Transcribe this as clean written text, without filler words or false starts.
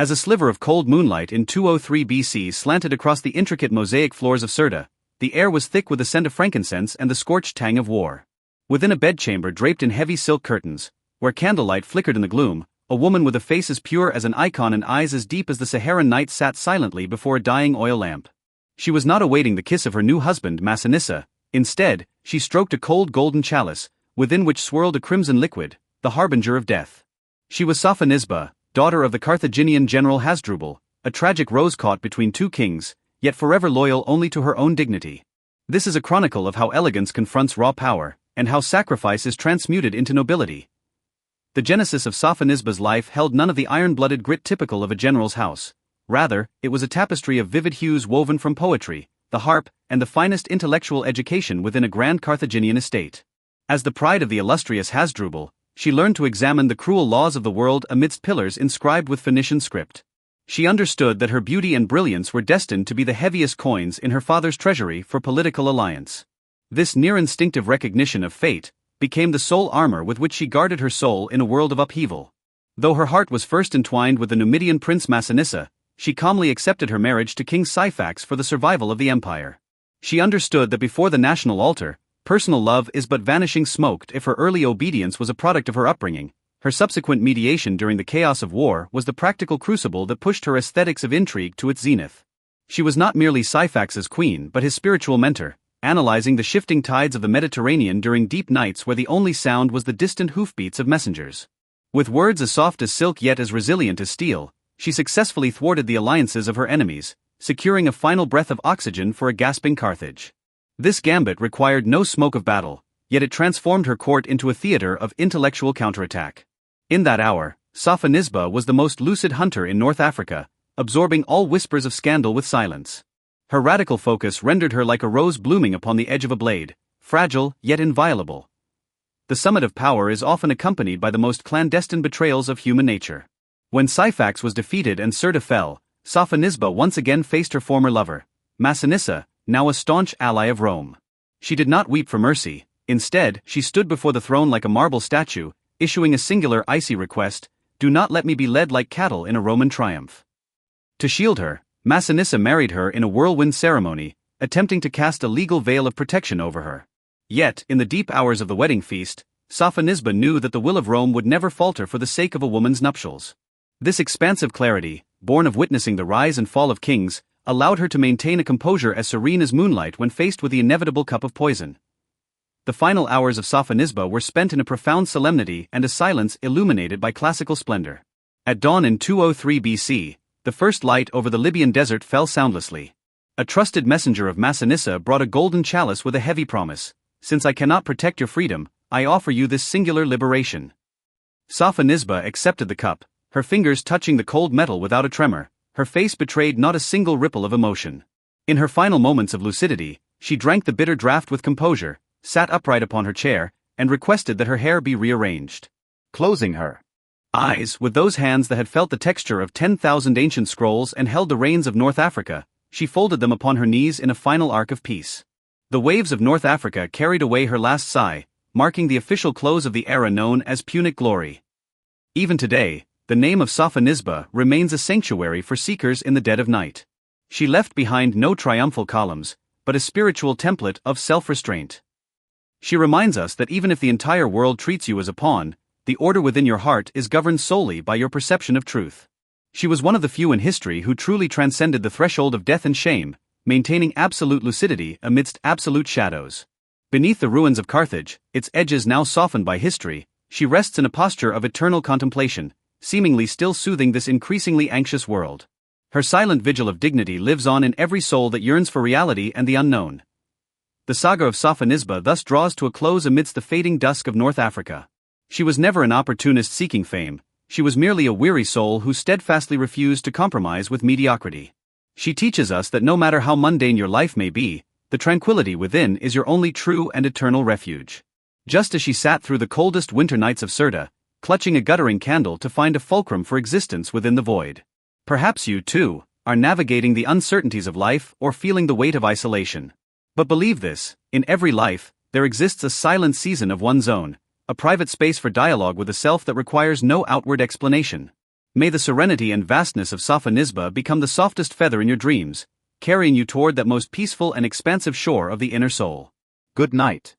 As a sliver of cold moonlight in 203 BC slanted across the intricate mosaic floors of Sirta, the air was thick with the scent of frankincense and the scorched tang of war. Within a bedchamber draped in heavy silk curtains, where candlelight flickered in the gloom, a woman with a face as pure as an icon and eyes as deep as the Saharan night sat silently before a dying oil lamp. She was not awaiting the kiss of her new husband Massinissa. Instead, she stroked a cold golden chalice, within which swirled a crimson liquid, the harbinger of death. She was Sophonisba, daughter of the Carthaginian general Hasdrubal, a tragic rose caught between two kings, yet forever loyal only to her own dignity. This is a chronicle of how elegance confronts raw power, and how sacrifice is transmuted into nobility. The genesis of Sophonisba's life held none of the iron-blooded grit typical of a general's house. Rather, it was a tapestry of vivid hues woven from poetry, the harp, and the finest intellectual education within a grand Carthaginian estate. As the pride of the illustrious Hasdrubal, she learned to examine the cruel laws of the world amidst pillars inscribed with Phoenician script. She understood that her beauty and brilliance were destined to be the heaviest coins in her father's treasury for political alliance. This near-instinctive recognition of fate became the sole armor with which she guarded her soul in a world of upheaval. Though her heart was first entwined with the Numidian prince Massinissa, she calmly accepted her marriage to King Syphax for the survival of the empire. She understood that before the national altar, personal love is but vanishing smoke. If her early obedience was a product of her upbringing, her subsequent mediation during the chaos of war was the practical crucible that pushed her aesthetics of intrigue to its zenith. She was not merely Syphax's queen but his spiritual mentor, analyzing the shifting tides of the Mediterranean during deep nights where the only sound was the distant hoofbeats of messengers. With words as soft as silk yet as resilient as steel, she successfully thwarted the alliances of her enemies, securing a final breath of oxygen for a gasping Carthage. This gambit required no smoke of battle, yet it transformed her court into a theater of intellectual counterattack. In that hour, Sophonisba was the most lucid hunter in North Africa, absorbing all whispers of scandal with silence. Her radical focus rendered her like a rose blooming upon the edge of a blade, fragile yet inviolable. The summit of power is often accompanied by the most clandestine betrayals of human nature. When Syphax was defeated and Sirta fell, Sophonisba once again faced her former lover, Massinissa, now a staunch ally of Rome. She did not weep for mercy. Instead, she stood before the throne like a marble statue, issuing a singular icy request: "Do not let me be led like cattle in a Roman triumph." To shield her, Massinissa married her in a whirlwind ceremony, attempting to cast a legal veil of protection over her. Yet, in the deep hours of the wedding feast, Sophonisba knew that the will of Rome would never falter for the sake of a woman's nuptials. This expansive clarity, born of witnessing the rise and fall of kings, allowed her to maintain a composure as serene as moonlight when faced with the inevitable cup of poison. The final hours of Sophonisba were spent in a profound solemnity and a silence illuminated by classical splendor. At dawn in 203 BC, the first light over the Libyan desert fell soundlessly. A trusted messenger of Massinissa brought a golden chalice with a heavy promise: "Since I cannot protect your freedom, I offer you this singular liberation." Sophonisba accepted the cup, her fingers touching the cold metal without a tremor. Her face betrayed not a single ripple of emotion. In her final moments of lucidity, she drank the bitter draught with composure, sat upright upon her chair, and requested that her hair be rearranged. Closing her eyes with those hands that had felt the texture of 10,000 ancient scrolls and held the reins of North Africa, she folded them upon her knees in a final arc of peace. The waves of North Africa carried away her last sigh, marking the official close of the era known as Punic glory. Even today, the name of Sophonisba remains a sanctuary for seekers in the dead of night. She left behind no triumphal columns, but a spiritual template of self-restraint. She reminds us that even if the entire world treats you as a pawn, the order within your heart is governed solely by your perception of truth. She was one of the few in history who truly transcended the threshold of death and shame, maintaining absolute lucidity amidst absolute shadows. Beneath the ruins of Carthage, its edges now softened by history, she rests in a posture of eternal contemplation, seemingly still soothing this increasingly anxious world. Her silent vigil of dignity lives on in every soul that yearns for reality and the unknown. The saga of Sophonisba thus draws to a close amidst the fading dusk of North Africa. She was never an opportunist seeking fame, she was merely a weary soul who steadfastly refused to compromise with mediocrity. She teaches us that no matter how mundane your life may be, the tranquility within is your only true and eternal refuge. Just as she sat through the coldest winter nights of Sirta, clutching a guttering candle to find a fulcrum for existence within the void. Perhaps you, too, are navigating the uncertainties of life or feeling the weight of isolation. But believe this, in every life, there exists a silent season of one's own, a private space for dialogue with a self that requires no outward explanation. May the serenity and vastness of Safa Nisba become the softest feather in your dreams, carrying you toward that most peaceful and expansive shore of the inner soul. Good night.